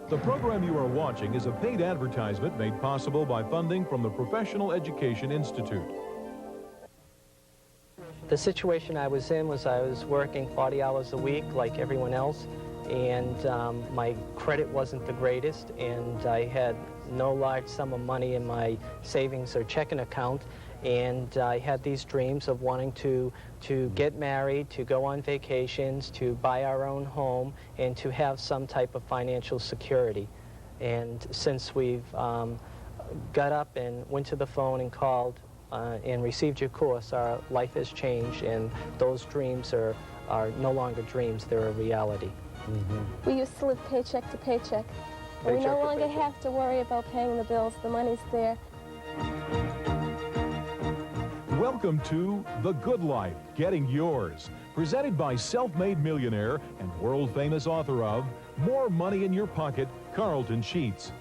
The program you are watching is a paid advertisement made possible by funding from the Professional Education Institute. The situation I was in was I was working 40 hours a week like everyone else, and my credit wasn't the greatest, and I had no large sum of money in my savings or checking account, and I had these dreams of wanting to get married, to go on vacations, to buy our own home, and to have some type of financial security. And since we've got up and went to the phone and called and received your course, our life has changed, and those dreams are no longer dreams, they're a reality. We used to live paycheck to paycheck. And we no longer have to worry about paying the bills. The money's there. Welcome to The Good Life, Getting Yours, presented by self-made millionaire and world-famous author of More Money in Your Pocket, Carleton Sheets.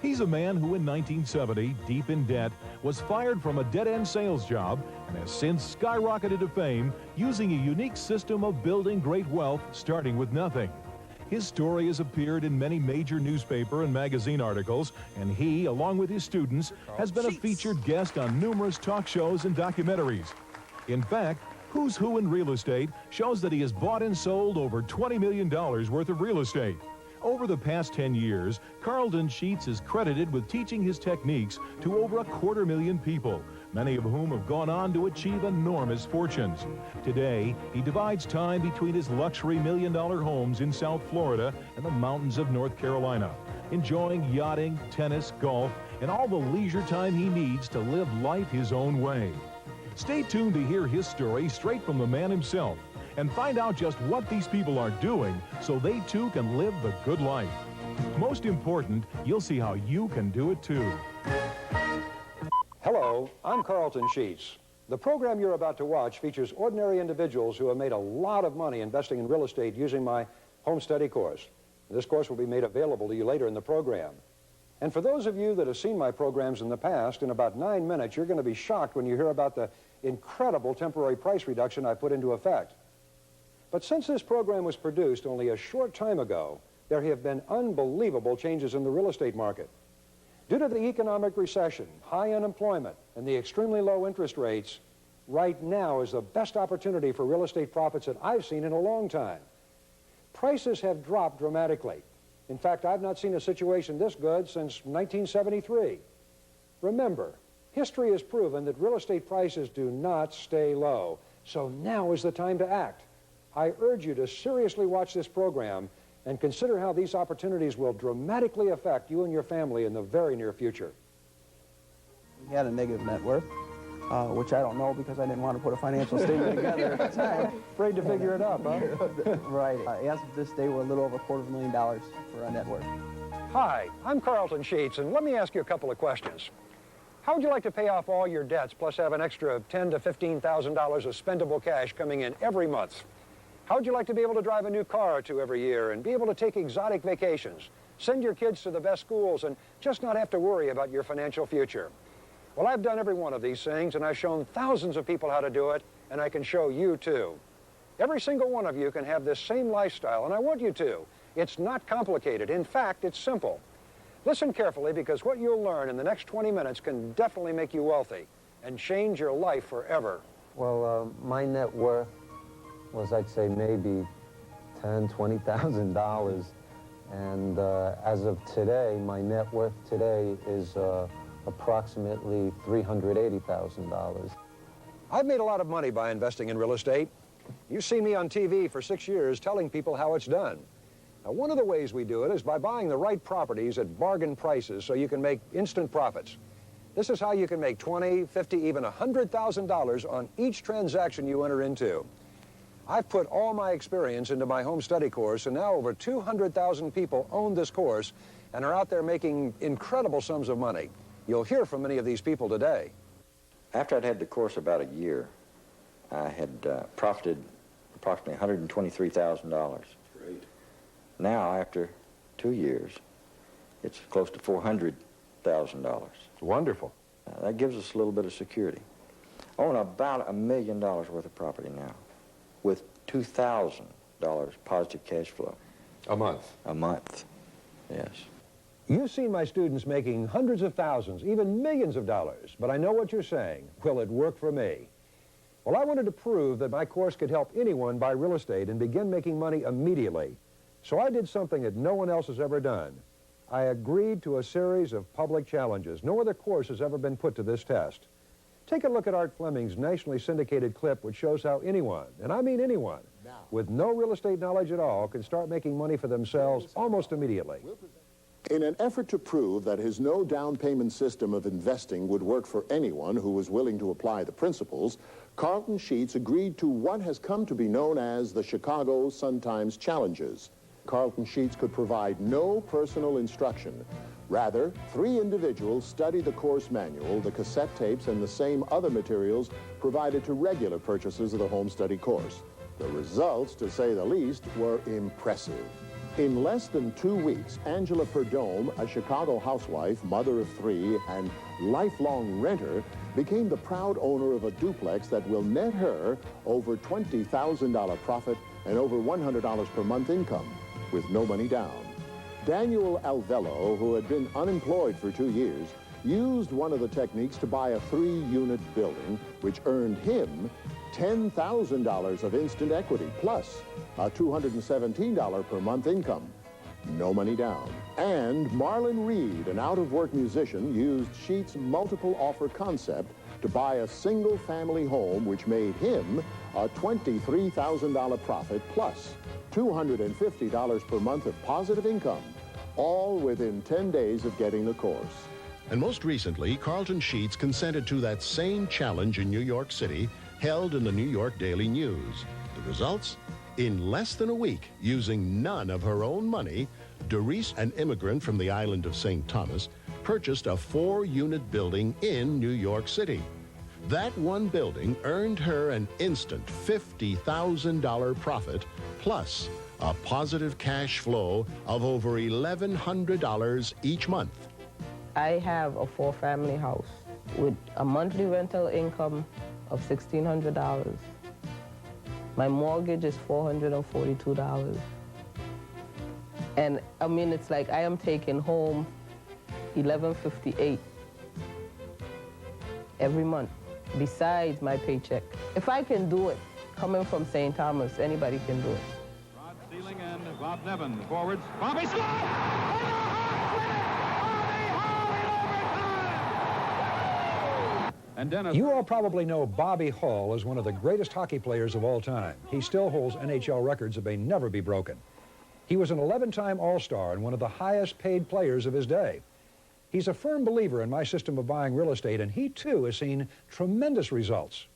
He's a man who in 1970, deep in debt, was fired from a dead-end sales job and has since skyrocketed to fame using a unique system of building great wealth starting with nothing. His story has appeared in many major newspaper and magazine articles, and he, along with his students, has been a featured guest on numerous talk shows and documentaries. In fact, Who's Who in Real Estate shows that he has bought and sold over $20 million worth of real estate. Over the past 10 years, Carleton Sheets is credited with teaching his techniques to over 250,000 people, many of whom have gone on to achieve enormous fortunes. Today, he divides time between his luxury million-dollar homes in South Florida and the mountains of North Carolina, enjoying yachting, tennis, golf, and all the leisure time he needs to live life his own way. Stay tuned to hear his story straight from the man himself, and find out just what these people are doing so they too can live the good life. Most important, you'll see how you can do it too. Hello, I'm Carleton Sheets. The program you're about to watch features ordinary individuals who have made a lot of money investing in real estate using my home study course. This course will be made available to you later in the program. And for those of you that have seen my programs in the past, in about 9 minutes, you're going to be shocked when you hear about the incredible temporary price reduction I put into effect. But since this program was produced only a short time ago, there have been unbelievable changes in the real estate market. Due to the economic recession, high unemployment, and the extremely low interest rates, right now is the best opportunity for real estate profits that I've seen in a long time. Prices have dropped dramatically. In fact, I've not seen a situation this good since 1973. Remember, history has proven that real estate prices do not stay low, so now is the time to act. I urge you to seriously watch this program and consider how these opportunities will dramatically affect you and your family in the very near future. He had a negative net worth, which I don't know because I didn't want to put a financial statement together at the time. Afraid to figure it out, huh? Right. As of this day, we're a little over $250,000 for our net worth. Hi, I'm Carleton Sheets, and let me ask you a couple of questions. How would you like to pay off all your debts plus have an extra $10,000 to $15,000 of spendable cash coming in every month? How would you like to be able to drive a new car or two every year and be able to take exotic vacations, send your kids to the best schools, and just not have to worry about your financial future? Well, I've done every one of these things, and I've shown thousands of people how to do it, and I can show you too. Every single one of you can have this same lifestyle, and I want you to. It's not complicated. In fact, it's simple. Listen carefully, because what you'll learn in the next 20 minutes can definitely make you wealthy and change your life forever. Well, my net worth was, I'd say, maybe $10,000, $20,000. And as of today, my net worth today is approximately $380,000. I've made a lot of money by investing in real estate. You've seen me on TV for 6 years telling people how it's done. Now, one of the ways we do it is by buying the right properties at bargain prices so you can make instant profits. This is how you can make $20,000, $50,000, even $100,000 on each transaction you enter into. I've put all my experience into my home study course, and now over 200,000 people own this course and are out there making incredible sums of money. You'll hear from many of these people today. After I'd had the course about a year, I had profited approximately $123,000. Great. Now, after 2 years, it's close to $400,000. Wonderful. That gives us a little bit of security. I own about $1 million worth of property now, with $2,000 positive cash flow. A month. A month. Yes. You've seen my students making hundreds of thousands, even millions of dollars, but I know what you're saying. Will it work for me? Well, I wanted to prove that my course could help anyone buy real estate and begin making money immediately. So I did something that no one else has ever done. I agreed to a series of public challenges. No other course has ever been put to this test. Take a look at Art Fleming's nationally syndicated clip, which shows how anyone, and I mean anyone, with no real estate knowledge at all can start making money for themselves almost immediately. In an effort to prove that his no down payment system of investing would work for anyone who was willing to apply the principles, Carleton Sheets agreed to what has come to be known as the Chicago Sun-Times Challenges. Carleton Sheets could provide no personal instruction. Rather, 3 individuals studied the course manual, the cassette tapes, and the same other materials provided to regular purchasers of the home study course. The results, to say the least, were impressive. In less than 2 weeks, Angela Perdome, a Chicago housewife, mother of 3, and lifelong renter, became the proud owner of a duplex that will net her over $20,000 profit and over $100 per month income, with no money down. Daniel Alvello, who had been unemployed for 2 years, used one of the techniques to buy a 3-unit building, which earned him $10,000 of instant equity, plus a $217 per month income. No money down. And Marlon Reed, an out-of-work musician, used Sheets' multiple offer concept to buy a single-family home, which made him a $23,000 profit, plus $250 per month of positive income, all within 10 days of getting the course. And most recently, Carleton Sheets consented to that same challenge in New York City, held in the New York Daily News. The results? In less than a week, using none of her own money, Doris, an immigrant from the island of St. Thomas, purchased a 4-unit building in New York City. That one building earned her an instant $50,000 profit, plus a positive cash flow of over $1,100 each month. I have a 4-family house with a monthly rental income of $1,600. My mortgage is $442. And I mean, it's like I am taking home $1,158 every month, besides my paycheck. If I can do it, coming from St. Thomas, anybody can do it. Rod Steeling and Bob Nevin forwards. Bobby scores! And Dennis. You all probably know Bobby Hall as one of the greatest hockey players of all time. He still holds NHL records that may never be broken. He was an 11-time All-Star and one of the highest paid players of his day. He's a firm believer in my system of buying real estate, and he too has seen tremendous results.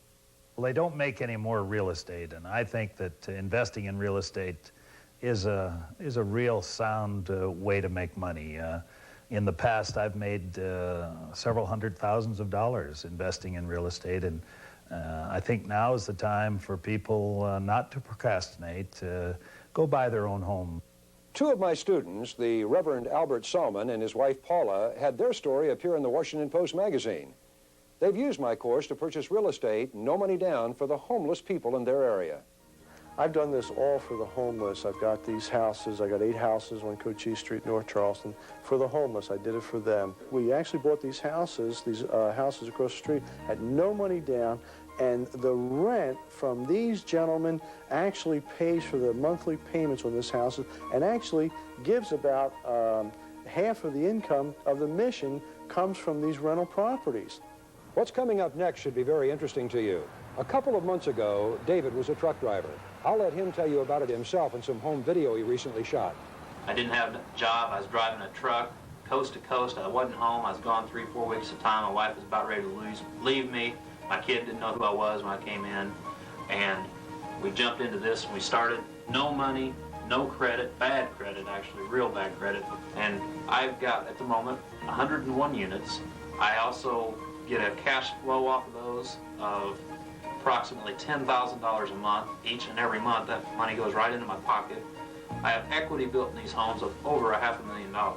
Well, they don't make any more real estate, and I think that investing in real estate is a real sound way to make money. In the past, I've made several hundred thousands of dollars investing in real estate, and I think now is the time for people not to procrastinate, go buy their own home. 2 of my students, the Reverend Albert Salmon and his wife Paula, had their story appear in the Washington Post magazine. They've used my course to purchase real estate, no money down, for the homeless people in their area. I've done this all for the homeless. I've got these houses. I got 8 houses on Cochise Street, North Charleston. For the homeless, I did it for them. We actually bought these houses across the street at no money down, and the rent from these gentlemen actually pays for the monthly payments on this house and actually gives about half of the income of the mission comes from these rental properties. What's coming up next should be very interesting to you. A couple of months ago, David was a truck driver. I'll let him tell you about it himself in some home video he recently shot. I didn't have a job. I was driving a truck coast to coast. I wasn't home. I was gone 3-4 weeks at a time. My wife was about ready to leave me. My kid didn't know who I was when I came in. And we jumped into this and we started. No money, no credit, bad credit actually, real bad credit. And I've got, at the moment, 101 units. I also get a cash flow off of those of approximately $10,000 a month. Each and every month, that money goes right into my pocket. I have equity built in these homes of over $500,000.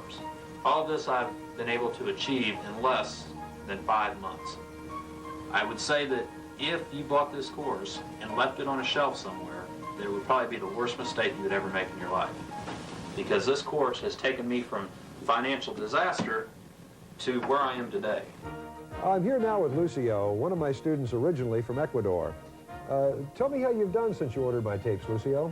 All of this I've been able to achieve in less than 5 months. I would say that if you bought this course and left it on a shelf somewhere, it would probably be the worst mistake you would ever make in your life. because this course has taken me from financial disaster to where I am today. I'm here now with Lucio, one of my students originally from Ecuador. Tell me how you've done since you ordered my tapes, Lucio.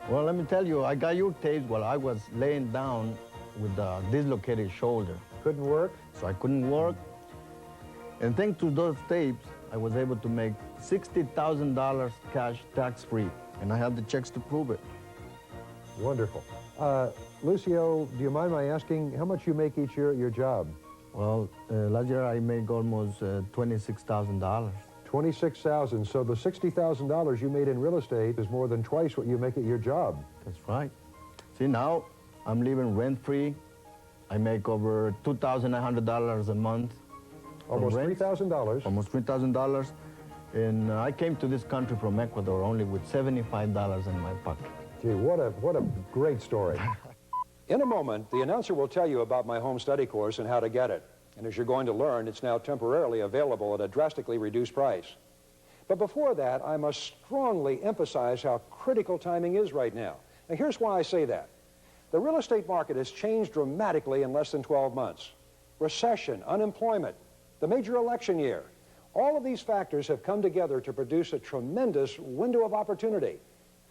Well, let me tell you, I got your tapes while I was laying down with a dislocated shoulder. Couldn't work? So I couldn't work. And thanks to those tapes, I was able to make $60,000 cash tax-free. And I have the checks to prove it. Wonderful. Lucio, do you mind my asking how much you make each year at your job? Well, last year I made almost $26,000. $26,000. So the $60,000 you made in real estate is more than twice what you make at your job. That's right. See, now I'm living rent-free. I make over $2,900 a month. Almost $3,000. Almost $3,000. And I came to this country from Ecuador only with $75 in my pocket. Gee, what a great story. In a moment, the announcer will tell you about my home study course and how to get it. And as you're going to learn, it's now temporarily available at a drastically reduced price. But before that, I must strongly emphasize how critical timing is right now. Now, here's why I say that. The real estate market has changed dramatically in less than 12 months. Recession, unemployment, the major election year. All of these factors have come together to produce a tremendous window of opportunity.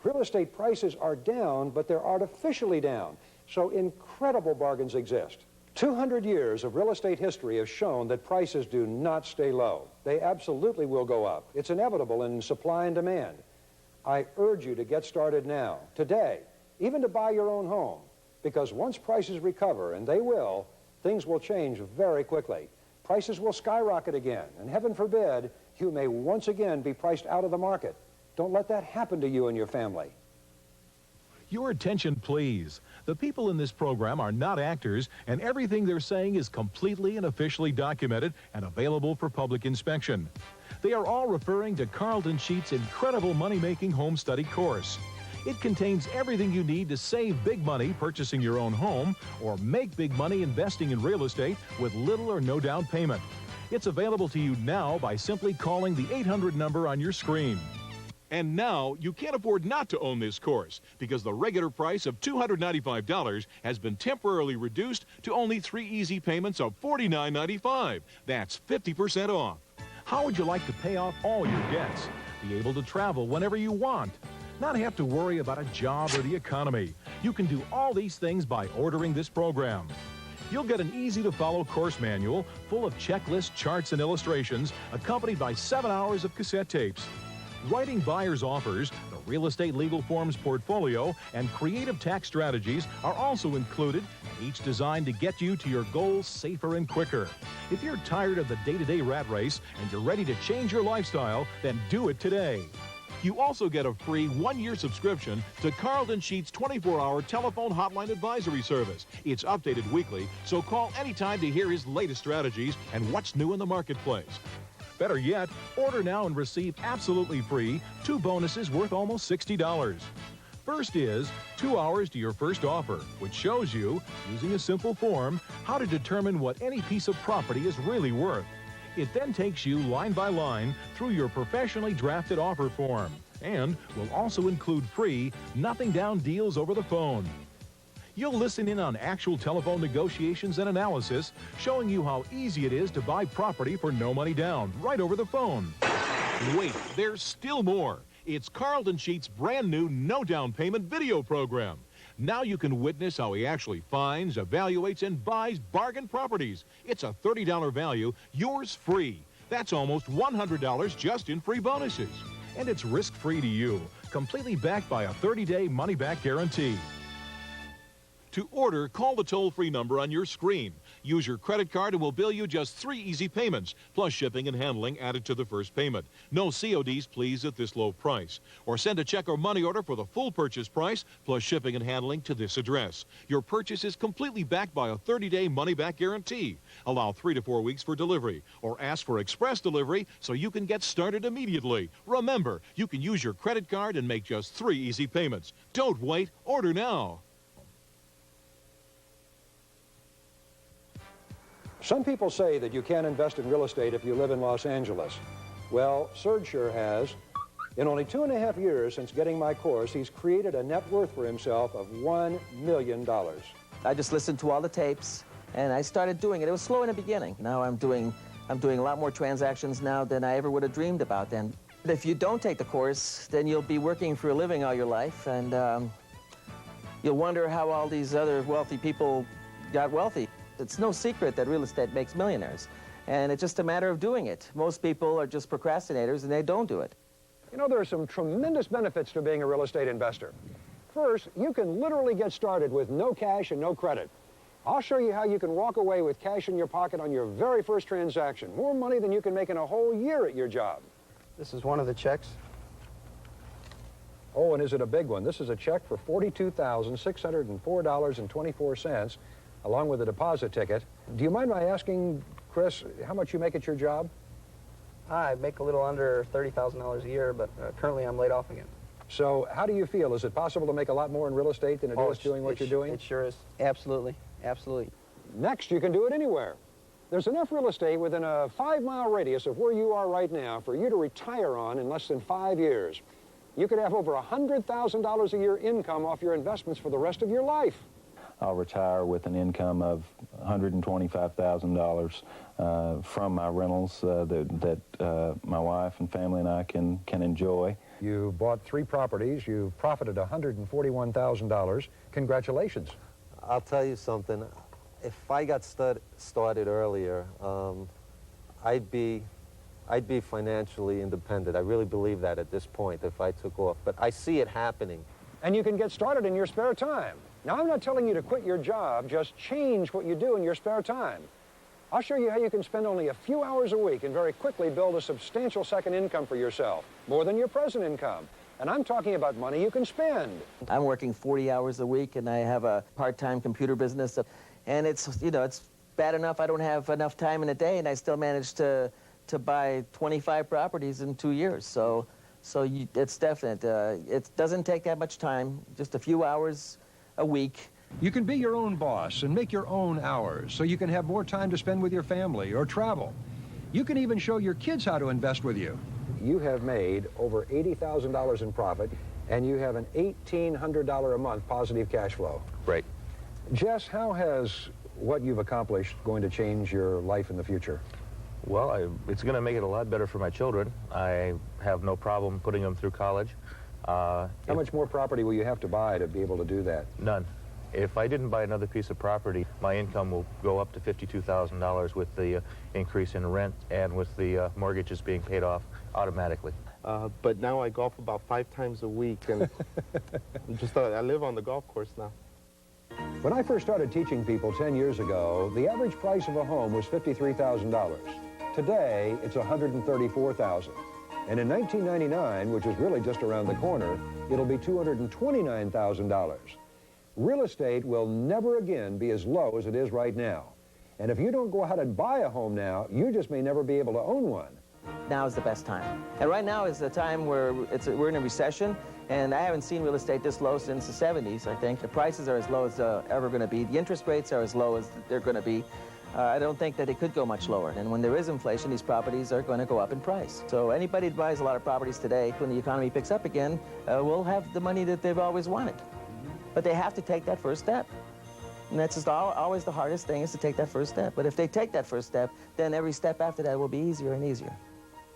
Real estate prices are down, but they're artificially down. So incredible bargains exist. 200 years of real estate history have shown that prices do not stay low. They absolutely will go up. It's inevitable in supply and demand. I urge you to get started now, today, even to buy your own home, because once prices recover, and they will, things will change very quickly. Prices will skyrocket again, and heaven forbid, you may once again be priced out of the market. Don't let that happen to you and your family. Your attention, please. The people in this program are not actors, and everything they're saying is completely and officially documented and available for public inspection. They are all referring to Carleton Sheets' incredible money-making home study course. It contains everything you need to save big money purchasing your own home or make big money investing in real estate with little or no down payment. It's available to you now by simply calling the 800 number on your screen. And now, you can't afford not to own this course because the regular price of $295 has been temporarily reduced to only 3 easy payments of $49.95. That's 50% off. How would you like to pay off all your debts? Be able to travel whenever you want? Not have to worry about a job or the economy? You can do all these things by ordering this program. You'll get an easy-to-follow course manual full of checklists, charts, and illustrations accompanied by 7 hours of cassette tapes. Writing buyer's offers, the real estate legal forms portfolio, and creative tax strategies are also included, each designed to get you to your goals safer and quicker. If you're tired of the day-to-day rat race and you're ready to change your lifestyle, then do it today. You also get a free 1-year subscription to Carleton Sheets' 24-hour telephone hotline advisory service. It's updated weekly, so call anytime to hear his latest strategies and what's new in the marketplace. Better yet, order now and receive absolutely free 2 bonuses worth almost $60. First is 2 hours to your first offer, which shows you, using a simple form, how to determine what any piece of property is really worth. It then takes you line by line through your professionally drafted offer form and will also include free, nothing down deals over the phone. You'll listen in on actual telephone negotiations and analysis, showing you how easy it is to buy property for no money down, right over the phone. Wait, there's still more. It's Carleton Sheets' brand new no down payment video program. Now you can witness how he actually finds, evaluates, and buys bargain properties. It's a $30 value, yours free. That's almost $100 just in free bonuses. And it's risk-free to you, completely backed by a 30-day money-back guarantee. To order, call the toll-free number on your screen. Use your credit card and we'll bill you just 3 easy payments, plus shipping and handling added to the first payment. No CODs, please, at this low price. Or send a check or money order for the full purchase price, plus shipping and handling to this address. Your purchase is completely backed by a 30-day money-back guarantee. Allow 3 to 4 weeks for delivery, or ask for express delivery so you can get started immediately. Remember, you can use your credit card and make just 3 easy payments. Don't wait. Order now. Some people say that you can't invest in real estate if you live in Los Angeles. Well, Serge sure has. In only 2.5 years since getting my course, he's created a net worth for himself of $1 million. I just listened to all the tapes, and I started doing it. It was slow in the beginning. Now I'm doing a lot more transactions now than I ever would have dreamed about then. If you don't take the course, then you'll be working for a living all your life, and you'll wonder how all these other wealthy people got wealthy. It's no secret that real estate makes millionaires, and it's just a matter of doing it. Most people are just procrastinators, and they don't do it. You know, there are some tremendous benefits to being a real estate investor. First, you can literally get started with no cash and no credit. I'll show you how you can walk away with cash in your pocket on your very first transaction. More money than you can make in a whole year at your job. This is one of the checks. Oh, and is it a big one? This is a check for $42,604.24, along with a deposit ticket. Do you mind my asking, Chris, how much you make at your job? I make a little under $30,000 a year, but currently I'm laid off again. So how do you feel? Is it possible to make a lot more in real estate than it is doing what you're doing? It sure is. Absolutely. Absolutely. Next, you can do it anywhere. There's enough real estate within a 5-mile radius of where you are right now for you to retire on in less than 5 years. You could have over $100,000 a year income off your investments for the rest of your life. I'll retire with an income of $125,000 from my rentals that my wife and family and I can enjoy. You bought 3 properties. You profited $141,000. Congratulations. I'll tell you something. If I got started earlier, I'd be financially independent. I really believe that at this point if I took off. But I see it happening. And you can get started in your spare time. Now, I'm not telling you to quit your job. Just change what you do in your spare time. I'll show you how you can spend only a few hours a week and very quickly build a substantial second income for yourself, more than your present income. And I'm talking about money you can spend. I'm working 40 hours a week, and I have a part-time computer business. And it's, you know, it's bad enough I don't have enough time in a day, and I still manage to buy 25 properties in 2 years. So it's definite. It doesn't take that much time, just a few hours a week. You can be your own boss and make your own hours so you can have more time to spend with your family or travel. You can even show your kids how to invest with you. You have made over $80,000 in profit, and you have an $1,800 a month positive cash flow. Right. Jess, how has what you've accomplished going to change your life in the future? Well, it's going to make it a lot better for my children. I have no problem putting them through college. How much more property will you have to buy to be able to do that? None. If I didn't buy another piece of property, my income will go up to $52,000 with the increase in rent and with the mortgages being paid off automatically. But now I golf about 5 times a week, and I live on the golf course now. When I first started teaching people 10 years ago, the average price of a home was $53,000. Today, it's $134,000. And in 1999, which is really just around the corner, it'll be $229,000. Real estate will never again be as low as it is right now. And if you don't go out and buy a home now, you just may never be able to own one. Now is the best time. And right now is the time where we're in a recession, and I haven't seen real estate this low since the 70s, I think. The prices are as low as ever going to be. The interest rates are as low as they're going to be. I don't think that it could go much lower. And when there is inflation, these properties are going to go up in price. So anybody that buys a lot of properties today, when the economy picks up again, will have the money that they've always wanted. But they have to take that first step. And that's just always the hardest thing, is to take that first step. But if they take that first step, then every step after that will be easier and easier.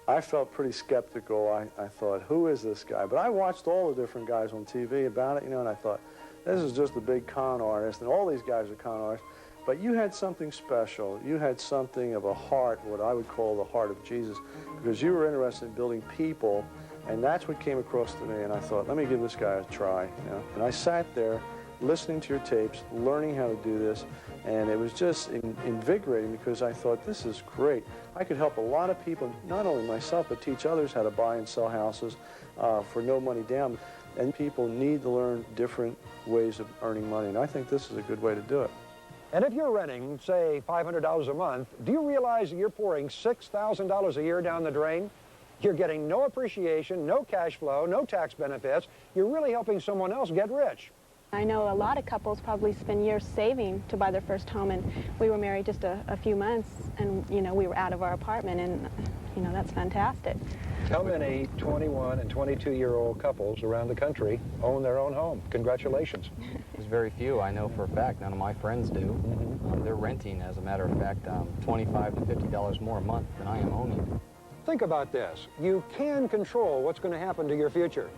I felt pretty skeptical. I thought, who is this guy? But I watched all the different guys on TV about it, you know, and I thought, this is just a big con artist, and all these guys are con artists. But you had something special. You had something of a heart, what I would call the heart of Jesus, because you were interested in building people, and that's what came across to me. And I thought, let me give this guy a try. You know? And I sat there listening to your tapes, learning how to do this, and it was just invigorating, because I thought, this is great. I could help a lot of people, not only myself, but teach others how to buy and sell houses for no money down. And people need to learn different ways of earning money, and I think this is a good way to do it. And if you're renting, say, $500 a month, do you realize that you're pouring $6,000 a year down the drain? You're getting no appreciation, no cash flow, no tax benefits. You're really helping someone else get rich. I know a lot of couples probably spend years saving to buy their first home, and we were married just a few months, and, you know, we were out of our apartment, and, you know, that's fantastic. How many 21 and 22-year-old couples around the country own their own home? Congratulations. There's very few. I know for a fact. None of my friends do. They're renting, as a matter of fact, $25 to $50 more a month than I am owning. Think about this. You can control what's going to happen to your future.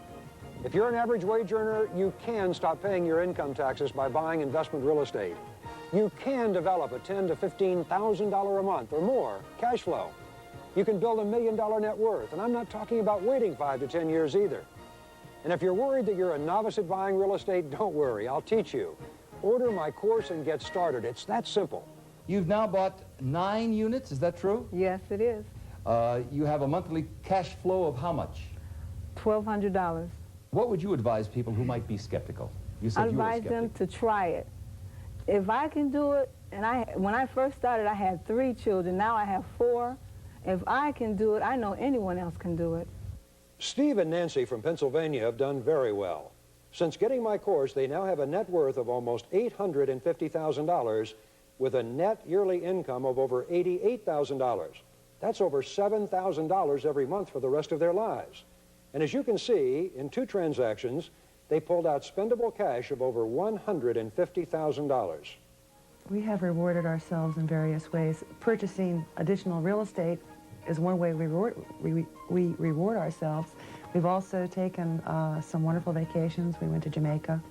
If you're an average wage earner, you can stop paying your income taxes by buying investment real estate. You can develop a $10,000 to $15,000 a month or more cash flow. You can build $1 million net worth, and I'm not talking about waiting 5 to 10 years either. And if you're worried that you're a novice at buying real estate, don't worry, I'll teach you. Order my course and get started. It's that simple. You've now bought 9 units, is that true? Yes, it is. You have a monthly cash flow of how much? $1,200. What would you advise people who might be skeptical? You said you were a Advise them skeptic. to try it. If I can do it, and when I first started, I had 3 children. Now I have 4. If I can do it, I know anyone else can do it. Steve and Nancy from Pennsylvania have done very well. Since getting my course, they now have a net worth of almost $850,000 with a net yearly income of over $88,000. That's over $7,000 every month for the rest of their lives. And as you can see, in 2 transactions, they pulled out spendable cash of over $150,000. We have rewarded ourselves in various ways. Purchasing additional real estate is one way we reward ourselves. We've also taken some wonderful vacations. We went to Jamaica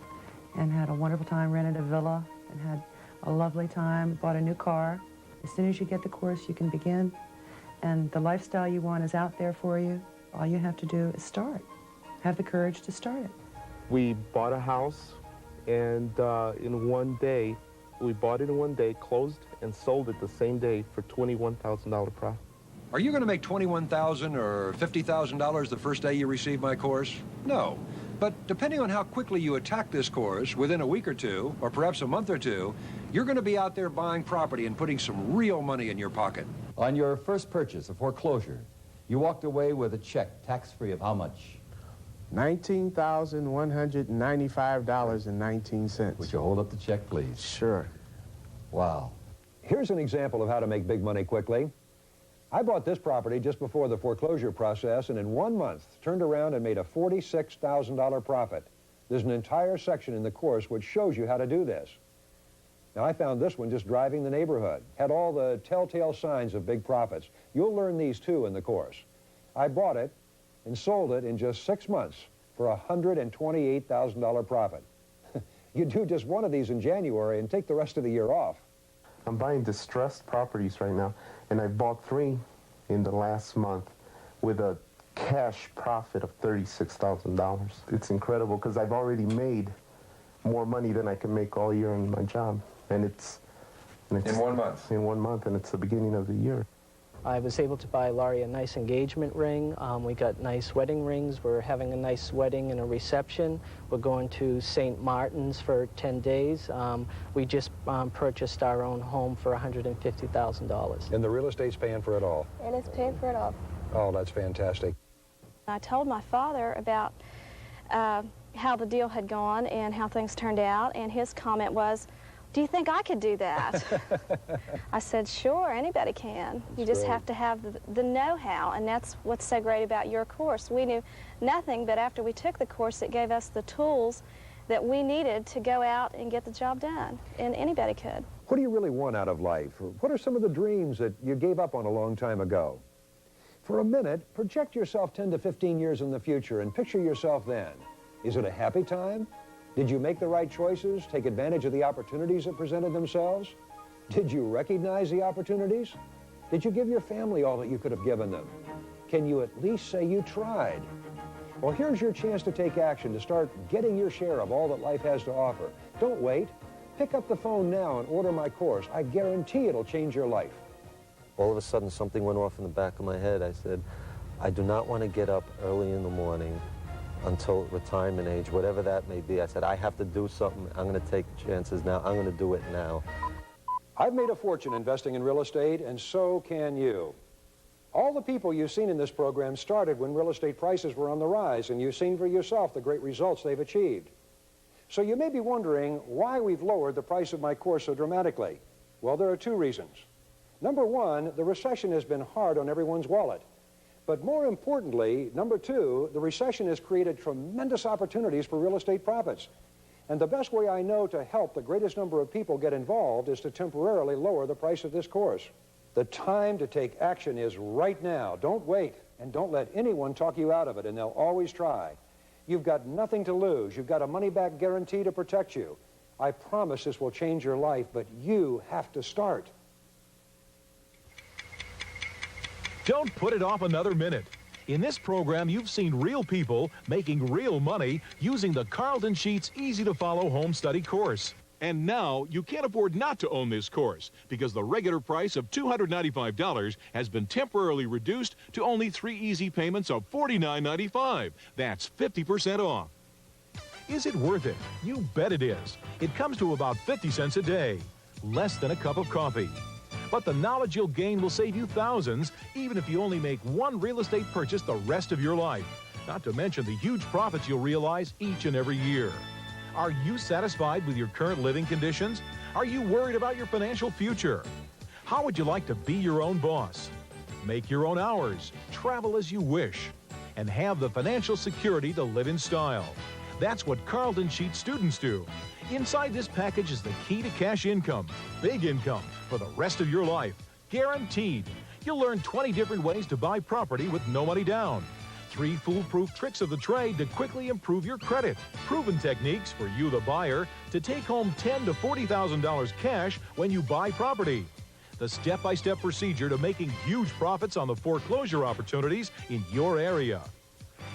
and had a wonderful time, rented a villa and had a lovely time, bought a new car. As soon as you get the course, you can begin, and the lifestyle you want is out there for you. All you have to do is start. Have the courage to start it. We bought a house, and in one day, we bought it in one day, closed, and sold it the same day for $21,000 profit. Are you going to make $21,000 or $50,000 the first day you receive my course? No. But depending on how quickly you attack this course, within a week or 2, or perhaps a month or 2, you're going to be out there buying property and putting some real money in your pocket. On your first purchase, a foreclosure, you walked away with a check, tax-free, of how much? $19,195.19. Would you hold up the check, please? Sure. Wow. Here's an example of how to make big money quickly. I bought this property just before the foreclosure process, and in 1 month turned around and made a $46,000 profit. There's an entire section in the course which shows you how to do this. Now, I found this one just driving the neighborhood. Had all the telltale signs of big profits. You'll learn these too in the course. I bought it and sold it in just 6 months for a $128,000 profit. You do just one of these in January and take the rest of the year off. I'm buying distressed properties right now, and I bought 3 in the last month with a cash profit of $36,000. It's incredible because I've already made more money than I can make all year in my job. And it's in 1 month? In 1 month, and it's the beginning of the year. I was able to buy Laurie a nice engagement ring. We got nice wedding rings. We're having a nice wedding and a reception. We're going to St. Martin's for 10 days. We just purchased our own home for $150,000. And the real estate's paying for it all? And it's paying for it all. Oh, that's fantastic. I told my father about how the deal had gone and how things turned out, and his comment was, "Do you think I could do that?" I said, "Sure, anybody can. You just have to have the know-how, and that's what's so great about your course." We knew nothing, but after we took the course, it gave us the tools that we needed to go out and get the job done, and anybody could. What do you really want out of life? What are some of the dreams that you gave up on a long time ago? For a minute, project yourself 10 to 15 years in the future and picture yourself then. Is it a happy time? Did you make the right choices, take advantage of the opportunities that presented themselves? Did you recognize the opportunities? Did you give your family all that you could have given them? Can you at least say you tried? Well, here's your chance to take action, to start getting your share of all that life has to offer. Don't wait. Pick up the phone now and order my course. I guarantee it'll change your life. All of a sudden, something went off in the back of my head. I said, I do not want to get up early in the morning until retirement age, whatever that may be. I said, I have to do something. I'm going to take chances now. I'm going to do it now. I've made a fortune investing in real estate, and so can you. All the people you've seen in this program started when real estate prices were on the rise, and you've seen for yourself the great results they've achieved. So you may be wondering why we've lowered the price of my course so dramatically. Well, there are two reasons. Number one, the recession has been hard on everyone's wallet. But more importantly, number two, the recession has created tremendous opportunities for real estate profits. And the best way I know to help the greatest number of people get involved is to temporarily lower the price of this course. The time to take action is right now. Don't wait, and don't let anyone talk you out of it, and they'll always try. You've got nothing to lose. You've got a money-back guarantee to protect you. I promise this will change your life, but you have to start. Don't put it off another minute. In this program, you've seen real people making real money using the Carleton Sheets easy-to-follow home study course. And now, you can't afford not to own this course because the regular price of $295 has been temporarily reduced to only 3 easy payments of $49.95. That's 50% off. Is it worth it? You bet it is. It comes to about 50 cents a day, less than a cup of coffee. But the knowledge you'll gain will save you thousands, even if you only make one real estate purchase the rest of your life. Not to mention the huge profits you'll realize each and every year. Are you satisfied with your current living conditions? Are you worried about your financial future? How would you like to be your own boss? Make your own hours, travel as you wish, and have the financial security to live in style. That's what Carleton Sheets students do. Inside this package is the key to cash income, big income, for the rest of your life, guaranteed. You'll learn 20 different ways to buy property with no money down. 3 foolproof tricks of the trade to quickly improve your credit. Proven techniques for you, the buyer, to take home $10,000 to $40,000 cash when you buy property. The step-by-step procedure to making huge profits on the foreclosure opportunities in your area.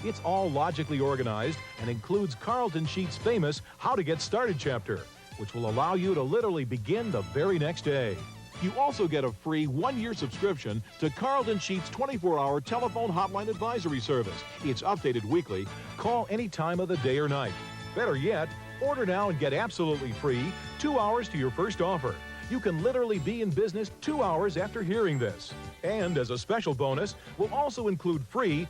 It's all logically organized and includes Carleton Sheets' famous How to Get Started chapter, which will allow you to literally begin the very next day. You also get a free 1-year subscription to Carleton Sheets' 24-hour telephone hotline advisory service. It's updated weekly. Call any time of the day or night. Better yet, order now and get absolutely free 2 hours to your first offer. You can literally be in business 2 hours after hearing this. And as a special bonus, we'll also include free